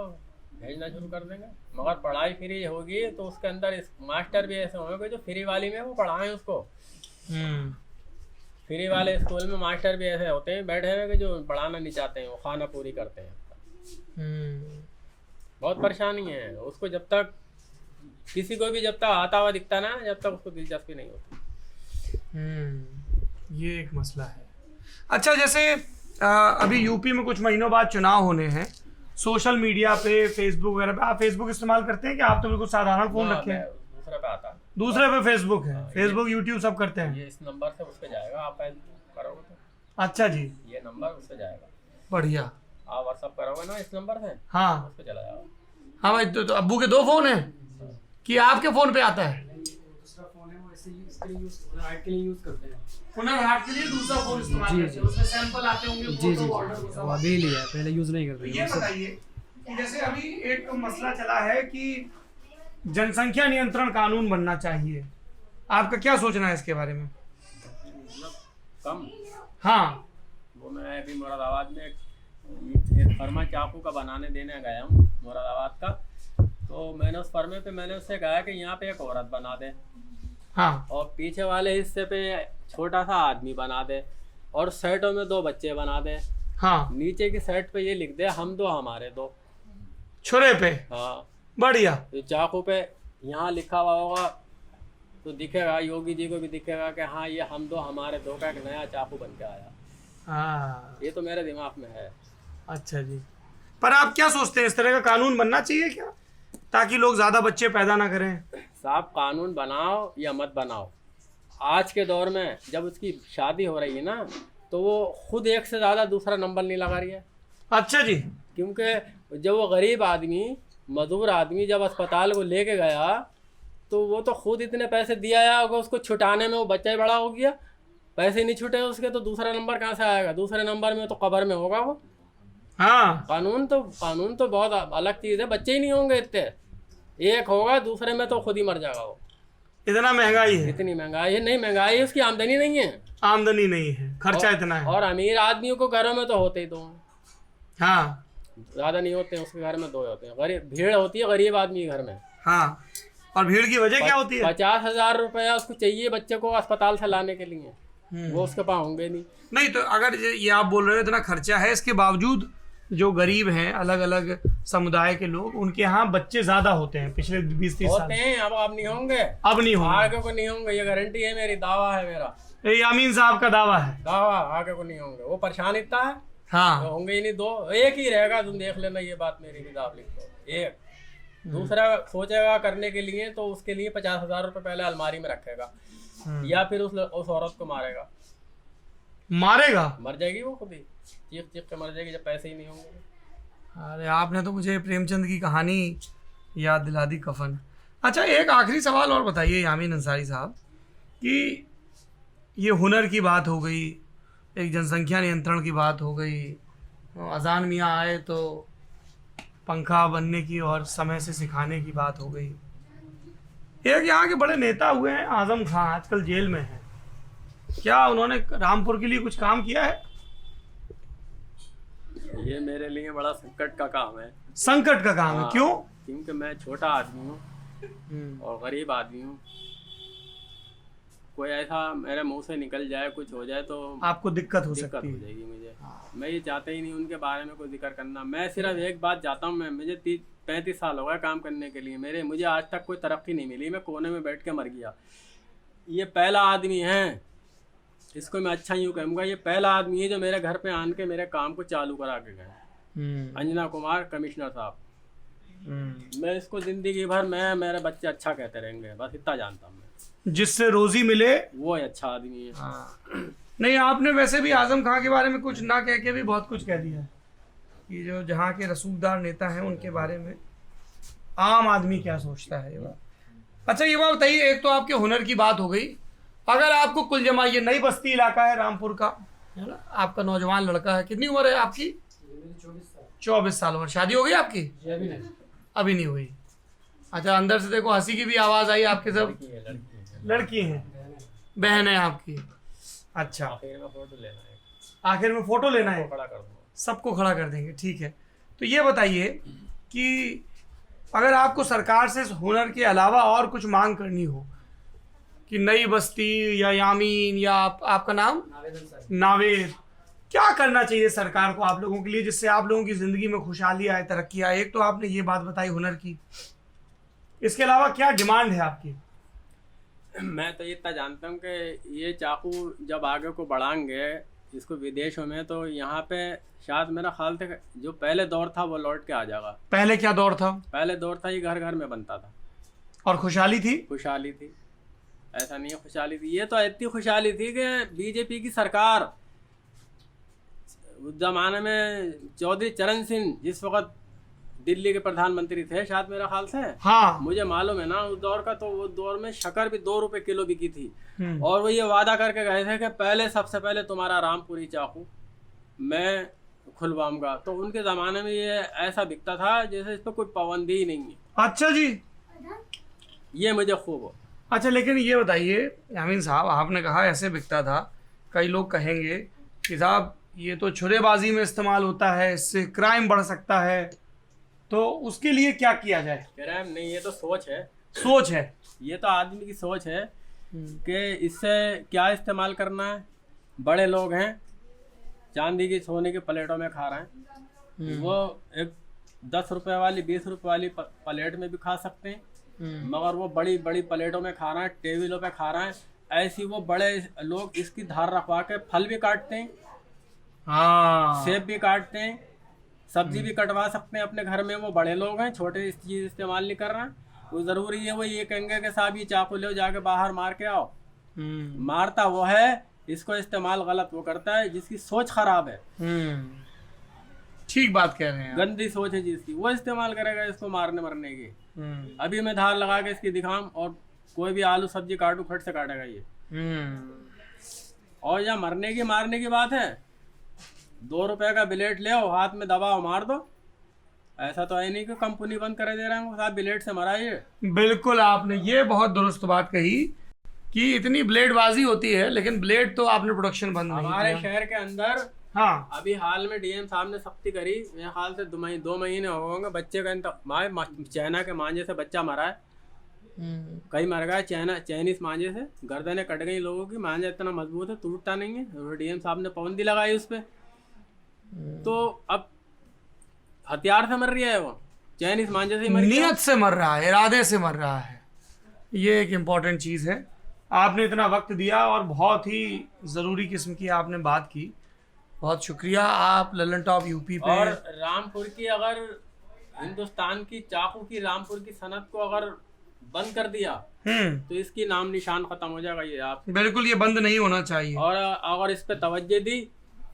भेजना शुरू कर देंगे, मगर पढ़ाई फ्री होगी तो उसके अंदर मास्टर भी ऐसे होंगे जो फ्री वाली में वो पढ़ाएं उसको। फ्री वाले स्कूल में मास्टर भी ऐसे होते हैं बैठे हुए कि जो पढ़ाना नहीं चाहते हैं, वो खाना पूरी करते हैं। बहुत परेशानी है उसको, जब तक किसी को भी जब तक आता हुआ दिखता ना, जब तक उसको दिलचस्पी नहीं होती। ये एक मसला है। अच्छा जैसे अभी यूपी में कुछ महीनों बाद चुनाव होने हैं, सोशल मीडिया पे फेसबुक वगैरह पे, आप फेसबुक इस्तेमाल करते हैं कि आप तो बिल्कुल साधारण फोन रखे हैं? दूसरे पे आता है, दूसरे पे फेसबुक है, फेसबुक यूट्यूब सब करते हैं। ये इस नंबर से उस पे जाएगा, आप करोगे तो। अच्छा जी, ये नंबर उससे जाएगा, बढ़िया। आप व्हाट्सअप करोगे ना इस नंबर से, हाँ उस पे चला जाएगा। हाँ भाई, तो अब्बू के 2 फोन हैं कि आपके फोन पे आता है? दूसरा फोन है वो ऐसे ही इसके लिए हुनर हाट के लिए यूज करते हैं। हुनर हाट के लिए दूसरा फोन इस्तेमाल जी, करते हैं, उसमें सैंपल आते होंगे, जी फोटो, ऑर्डर, वो सब। वो अभी लिया है, पहले यूज नहीं करते ये बताइए कि जैसे अभी एक मसला चला है कि जनसंख्या नियंत्रण कानून बनना चाहिए, आपका क्या सोचना है इसके बारे में? मतलब कम, हाँ वो मैं अभी मुरादाबाद में एक फर्मा चाकू का बनाने देने गया हूँ मुरादाबाद का, तो मैंने उस फर्मे पे मैंने उससे कहा कि यहाँ पे एक औरत बना दे, हाँ, और पीछे वाले हिस्से पे छोटा सा आदमी बना दे, और सेटों में 2 बच्चे बना दे, हाँ, नीचे की सेट पे ये लिख दे हम 2 हमारे 2। छुरे पे, हाँ, बढ़िया। तो चाकू पे यहाँ लिखा हुआ होगा तो दिखेगा, योगी जी को भी दिखेगा कि हाँ ये हम 2 हमारे 2 का एक नया चाकू बन के आया। हाँ, ये तो मेरे दिमाग में है। अच्छा जी, पर आप क्या सोचते हैं, इस तरह का कानून बनना चाहिए क्या, ताकि लोग ज्यादा बच्चे पैदा ना करें? साहब कानून बनाओ या मत बनाओ, आज के दौर में जब उसकी शादी हो रही है ना, तो वो खुद एक से ज़्यादा दूसरा नंबर नहीं लगा रही है। अच्छा जी, क्योंकि जब वो गरीब आदमी, मजदूर आदमी जब अस्पताल को लेके गया तो वो तो खुद इतने पैसे दिया है, अगर उसको छुटाने में वो बच्चा ही बड़ा हो गया, पैसे नहीं छुटे उसके तो दूसरा नंबर कहाँ से आएगा? दूसरे नंबर में तो कब्र में होगा वो। हाँ, कानून तो बहुत अलग चीज़ है, बच्चे ही नहीं होंगे इतने, एक होगा दूसरे में तो खुद ही मर जाएगा वो। इतना महंगाई है? इतनी महंगाई है, नहीं महंगाई है, उसकी आमदनी नहीं है, आमदनी नहीं है, खर्चा इतना है। और अमीर आदमियों को घरों में तो होते ही 2 हैं, हाँ, ज़्यादा नहीं होते हैं, उसके घर में 2 होते हैं। गरीब भीड़ होती है गरीब आदमी के घर में। हाँ, और भीड़ की वजह क्या होती है? 50,000 रुपया उसको चाहिए बच्चे को अस्पताल से लाने के लिए, वो उसके पास होंगे नहीं। नहीं तो अगर ये आप बोल रहे हो इतना खर्चा है, इसके बावजूद जो गरीब हैं, अलग अलग समुदाय के लोग, उनके यहाँ बच्चे ज्यादा होते हैं पिछले 20-30 साल। होते हैं, अब नहीं होंगे, अब नहीं होंगे, आगे को नहीं होंगे, ये गारंटी है मेरी, दावा है मेरा, ये यामीन साहब का दावा है। दावा, आगे को नहीं होंगे। वो परेशान इतना है, हाँ, तो होंगे ही नहीं, 2 एक ही रहेगा, तुम देख लेना, ये बात मेरी किताब लिख दो। एक दूसरा सोचेगा करने के लिए तो उसके लिए 50,000 रुपये पहले अलमारी में रखेगा, या फिर उस औरत को मारेगा। मर जाएगी वो खुद ही, चीख चीख के मर जाएगी जब पैसे ही नहीं होंगे। अरे आपने तो मुझे प्रेमचंद की कहानी याद दिला दी, कफन। अच्छा एक आखिरी सवाल और बताइए यामीन अंसारी साहब, कि ये हुनर की बात हो गई, एक जनसंख्या नियंत्रण की बात हो गई, अजान मियाँ आए तो पंखा बनने की और समय से सिखाने की बात हो गई, एक यहाँ के बड़े नेता हुए हैं आजम खां, आजकल जेल में हैं, क्या उन्होंने रामपुर के लिए कुछ काम किया है? ये मेरे लिए बड़ा संकट का काम है। संकट का काम है? हाँ, क्यों? क्योंकि मैं छोटा आदमी हूँ और गरीब आदमी हूँ, कोई ऐसा मेरे मुंह से निकल जाए, कुछ हो जाए तो आपको दिक्कत हो दिक्कत सकती हो है। जाएगी मुझे। मैं ये चाहता ही नहीं उनके बारे में कोई जिक्र करना। मैं सिर्फ एक बात चाहता हूँ, मुझे 30-35 साल हो गए काम करने के लिए, मुझे आज तक कोई तरक्की नहीं मिली, मैं कोने में बैठ के मर गया। ये पहला आदमी है, इसको मैं अच्छा यूँ कहूँगा, ये पहला आदमी है जो मेरे घर पे आन के मेरे काम को चालू करा के गए। अंजना कुमार कमिश्नर साहब, मैं इसको जिंदगी भर मेरे बच्चे अच्छा कहते रहेंगे, बस इतना जानता हूँ मैं। जिससे रोजी मिले वो अच्छा आदमी है। नहीं, आपने वैसे भी आजम खां के बारे में कुछ ना कह के भी बहुत कुछ कह दिया है कि जो जहाँ के रसूखदार नेता हैं उनके बारे में आम आदमी क्या सोचता है, ये बात। अच्छा ये बात बताइए, एक तो आपके हुनर की बात हो गई, अगर आपको कुल जमा, ये नई बस्ती इलाका है रामपुर का, है ना, आपका नौजवान लड़का है, कितनी उम्र है आपकी? मेरी 24 साल 24 साल उम्र। शादी हो गई आपकी? जी अभी नहीं। अभी नहीं हुई। अच्छा, अंदर से देखो हंसी की भी आवाज़ आई, आपके सब लड़की हैं, बहन है आपकी। अच्छा, आखिर में फोटो लेना है, आखिर में फोटो लेना है, खड़ा कर दो। सबको खड़ा कर देंगे, ठीक है। तो ये बताइए कि अगर आपको सरकार से हुनर के अलावा और कुछ मांग करनी हो कि नई बस्ती या यामीन या आपका नाम आवेदन सर। नावेद, क्या करना चाहिए सरकार को आप लोगों के लिए जिससे आप लोगों की ज़िंदगी में खुशहाली आए, तरक्की आए? एक तो आपने ये बात बताई हुनर की, इसके अलावा क्या डिमांड है आपकी? मैं तो इतना जानता हूँ कि ये चाकू जब आगे को बढ़ाएंगे इसको विदेशों में, तो यहाँ पे शायद मेरा ख्याल से जो पहले दौर था वो लौट के आ जाएगा। पहले क्या दौर था? पहले दौर था ये घर घर में बनता था और खुशहाली थी? खुशहाली थी। ऐसा नहीं है खुशहाली थी, ये तो इतनी खुशहाली थी कि बीजेपी की सरकार उस जमाने में चौधरी चरण सिंह जिस वक्त दिल्ली के प्रधानमंत्री थे शायद मेरा ख्याल से, हाँ, मुझे मालूम है ना उस दौर का, तो उस दौर में शक्कर भी 2 रुपए किलो बिकी थी। हम्म। और वो ये वादा करके गए थे कि पहले सबसे पहले तुम्हारा रामपुरी चाकू मैं खुलवाऊंगा। तो उनके ज़माने में ये ऐसा बिकता था जैसे इस पर कोई पाबंदी ही नहीं है। अच्छा जी, ये मुझे खूब हो। अच्छा लेकिन ये बताइए यामीन साहब, आपने कहा ऐसे बिकता था, कई लोग कहेंगे कि साहब ये तो छुरेबाजी में इस्तेमाल होता है, इससे क्राइम बढ़ सकता है, तो उसके लिए क्या किया जाए? क्राइम नहीं, ये तो सोच है, सोच है। ये तो आदमी की सोच है कि इससे क्या इस्तेमाल करना है। बड़े लोग हैं चांदी की सोने की प्लेटों में खा रहे हैं, वो एक 10 रुपए वाली 20 रुपए वाली प्लेट में भी खा सकते हैं, मगर वो बड़ी बड़ी प्लेटों में खा रहे हैं, टेबलों पे खा रहे हैं। ऐसी वो बड़े लोग इसकी धार रखवा के फल भी काटते हैं, हाँ, सेब भी काटते हैं, सब्जी भी कटवा सकते हैं अपने घर में। वो बड़े लोग हैं, छोटे इस चीज़ इस्तेमाल नहीं कर रहे हैं। वो ज़रूरी है वो ये कहेंगे कि साहब ये चाकू ले जाके बाहर मार के आओ। मारता वो है, इसको इस्तेमाल गलत वो करता है जिसकी सोच खराब है, ठीक बात कह रहे हैं आप। गंदी सोच है जिसकी, वो इस्तेमाल करेगा इसको मारने मरने की। अभी मैं धार लगा के इसकी दिखाऊं और कोई भी आलू सब्जी काटू फट से काटेगा ये। और या मरने की मारने की बात है, 2 रुपए का ब्लेड ले आओ, हाथ में दबाओ मार दो। ऐसा तो है नहीं कि कंपनी बंद कर दे रहे हैं साहब ब्लेड से मराइए। बिल्कुल, आपने ये बहुत दुरुस्त बात कही कि इतनी ब्लेडबाजी होती है, लेकिन ब्लेड तो आपने प्रोडक्शन बंद नहीं हमारे किया। शहर के अंदर हाँ, अभी हाल में डीएम साहब ने सख्ती करी, मेरे ख्याल से 2 महीने हो गए बच्चे का चाइना के मांझे से बच्चा मरा है, कई मर गया चाइनीज मांझे से, गर्दनें कट गई लोगों की। मांझा इतना मजबूत है टूटता नहीं है, डीएम साहब ने पाबंदी लगाई उस पर। तो अब हथियार से मर रही है वो, चाइनीज मांझे से ही मर रही है। नियत से मर रहा है, इरादे से मर रहा है, ये एक इम्पॉर्टेंट चीज़ है। आपने इतना वक्त दिया और बहुत ही ज़रूरी किस्म की आपने बात की, बहुत शुक्रिया। आप ललन टॉप यूपी पे। और रामपुर की, अगर हिंदुस्तान की चाकू की रामपुर की सनत को अगर बंद कर दिया तो इसकी नाम निशान खत्म हो जाएगा। ये आप बिल्कुल, ये बंद नहीं होना चाहिए। और अगर इस पे तवज्जो दी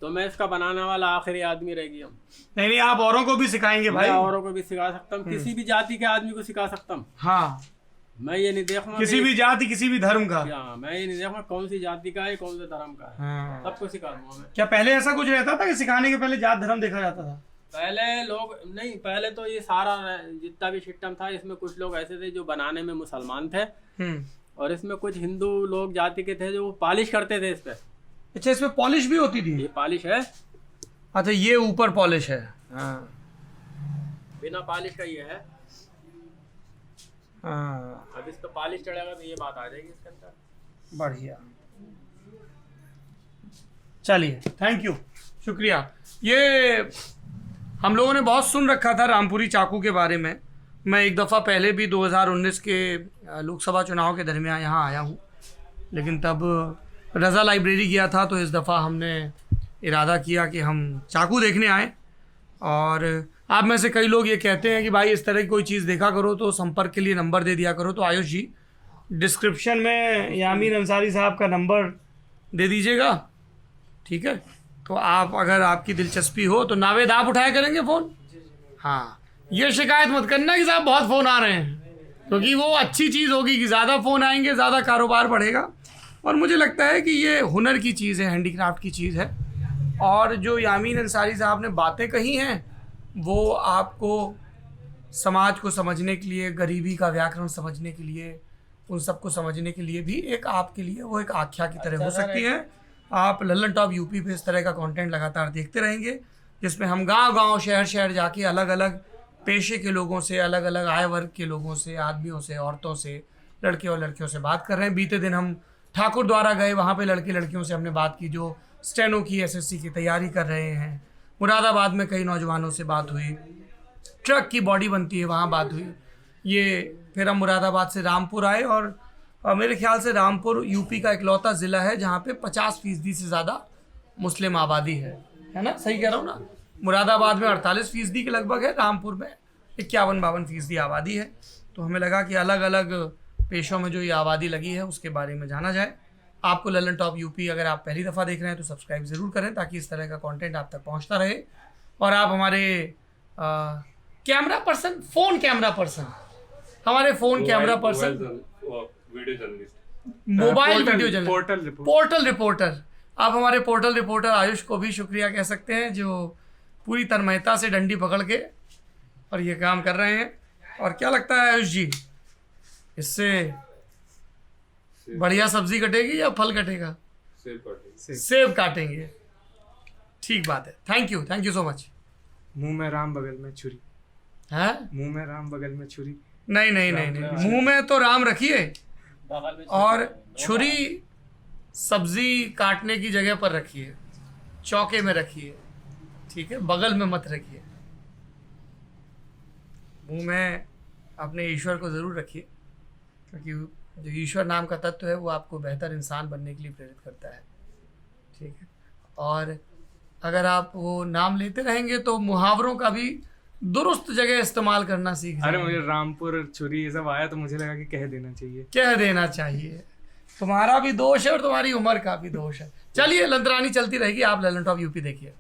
तो मैं इसका बनाने वाला आखिरी आदमी रहेगी। हम नहीं, आप औरों को भी सिखाएंगे भाई। मैं औरों को भी सिखा सकता हूँ, किसी भी जाति के आदमी को सिखा सकता हूँ। हाँ, मैं ये नहीं देखूंगा किसी भी जाति, किसी भी धर्म का। हाँ, मैं ये नहीं देखूंगा कौन सी जाति का है कौन से धर्म का है, हाँ। सबको सिखा दूंगा मैं। क्या पहले ऐसा कुछ रहता था कि सिखाने के पहले जात धर्म देखा जाता था? पहले लोग नहीं, पहले तो ये सारा जितना भी सिस्टम था इसमें कुछ लोग ऐसे थे जो बनाने में मुसलमान थे, और इसमें कुछ हिंदू लोग जाति के थे जो पॉलिश करते थे इस पे। अच्छा, इसमें पॉलिश भी होती थी? ये पॉलिश है। अच्छा, ये ऊपर पॉलिश है। हाँ, बिना पॉलिश का ये है। हाँ, अब इस पे पॉलिश चढ़ेगा तो ये बात आ जाएगी इसके अंदर। बढ़िया, चलिए, थैंक यू, शुक्रिया। ये हम लोगों ने बहुत सुन रखा था रामपुरी चाकू के बारे में। मैं एक दफ़ा पहले भी 2019 के लोकसभा चुनाव के दरमियान यहाँ आया हूँ, लेकिन तब रज़ा लाइब्रेरी गया था, तो इस दफ़ा हमने इरादा किया कि हम चाकू देखने आए। और आप में से कई लोग ये कहते हैं कि भाई इस तरह की कोई चीज़ देखा करो तो संपर्क के लिए नंबर दे दिया करो। तो आयुष जी, डिस्क्रिप्शन में यामीन अंसारी साहब का नंबर दे दीजिएगा ठीक है, तो आप अगर आपकी दिलचस्पी हो तो नावेद आप उठाया करेंगे फ़ोन। हाँ, ये शिकायत मत करना कि साहब बहुत फ़ोन आ रहे हैं, क्योंकि वो अच्छी चीज़ होगी कि ज़्यादा फ़ोन आएंगे, ज़्यादा कारोबार बढ़ेगा। और मुझे लगता है कि ये हुनर की चीज़ है, हैंडीक्राफ्ट की चीज़ है। और जो यामीन अंसारी साहब ने बातें कही हैं वो आपको समाज को समझने के लिए, गरीबी का व्याकरण समझने के लिए, उन सबको समझने के लिए भी एक आपके लिए वो एक आख्या की तरह हो सकती है। आप लल्लन टॉप यूपी पे इस तरह का कंटेंट लगातार देखते रहेंगे, जिसमें हम गांव-गांव, शहर-शहर जाके अलग अलग पेशे के लोगों से, अलग अलग आय वर्ग के लोगों से, आदमियों से, औरतों से, लड़के और लड़कियों से बात कर रहे हैं। बीते दिन हम ठाकुर द्वारा गए, वहाँ पे लड़के लड़कियों से हमने बात की जो स्टेनो की, एसएससी की तैयारी कर रहे हैं। मुरादाबाद में कई नौजवानों से बात हुई, ट्रक की बॉडी बनती है वहाँ बात हुई। ये फिर हम मुरादाबाद से रामपुर आए और मेरे ख्याल से रामपुर यूपी का इकलौता ज़िला है जहाँ पे 50% से ज़्यादा मुस्लिम आबादी है ना? सही कह रहा हूँ ना? मुरादाबाद में 48% के लगभग है, रामपुर में 51-52% आबादी है। तो हमें लगा कि अलग अलग पेशों में जो ये आबादी लगी है उसके बारे में जाना जाए। आपको लल्लन टॉप यूपी अगर आप पहली दफ़ा देख रहे हैं तो सब्सक्राइब ज़रूर करें, ताकि इस तरह का कंटेंट आप तक पहुंचता रहे। और आप हमारे camera person, phone camera person, हमारे phone camera person, video journalist, mobile video journalist, portal reporter, आप हमारे पोर्टल रिपोर्टर आयुष को भी शुक्रिया कह सकते हैं, जो पूरी तन्मयता से डंडी पकड़ के और ये काम कर रहे हैं। और क्या लगता है आयुष जी, इससे बढ़िया सब्जी कटेगी या फल कटेगा? सेब काटेंगे। ठीक बात है, थैंक यू सो मच। मुंह में राम बगल में छुरी। है मुंह में राम बगल में छुरी। नहीं, मुंह में तो राम रखिए और छुरी सब्जी काटने की जगह पर रखिए, चौके में रखिए, ठीक है, बगल में मत रखिए। मुंह में अपने ईश्वर को ज़रूर रखिए, क्योंकि जो ईश्वर नाम का तत्व है वो आपको बेहतर इंसान बनने के लिए प्रेरित करता है, ठीक है। और अगर आप वो नाम लेते रहेंगे तो मुहावरों का भी दुरुस्त जगह इस्तेमाल करना सीख जाएंगे। अरे मुझे रामपुर छुरी ये सब आया तो मुझे लगा कि कह देना चाहिए। तुम्हारा भी दोष है और तुम्हारी उम्र का भी दोष है। चलिए, लंतरानी चलती रहेगी, आप लल्लन टॉप यूपी देखिए।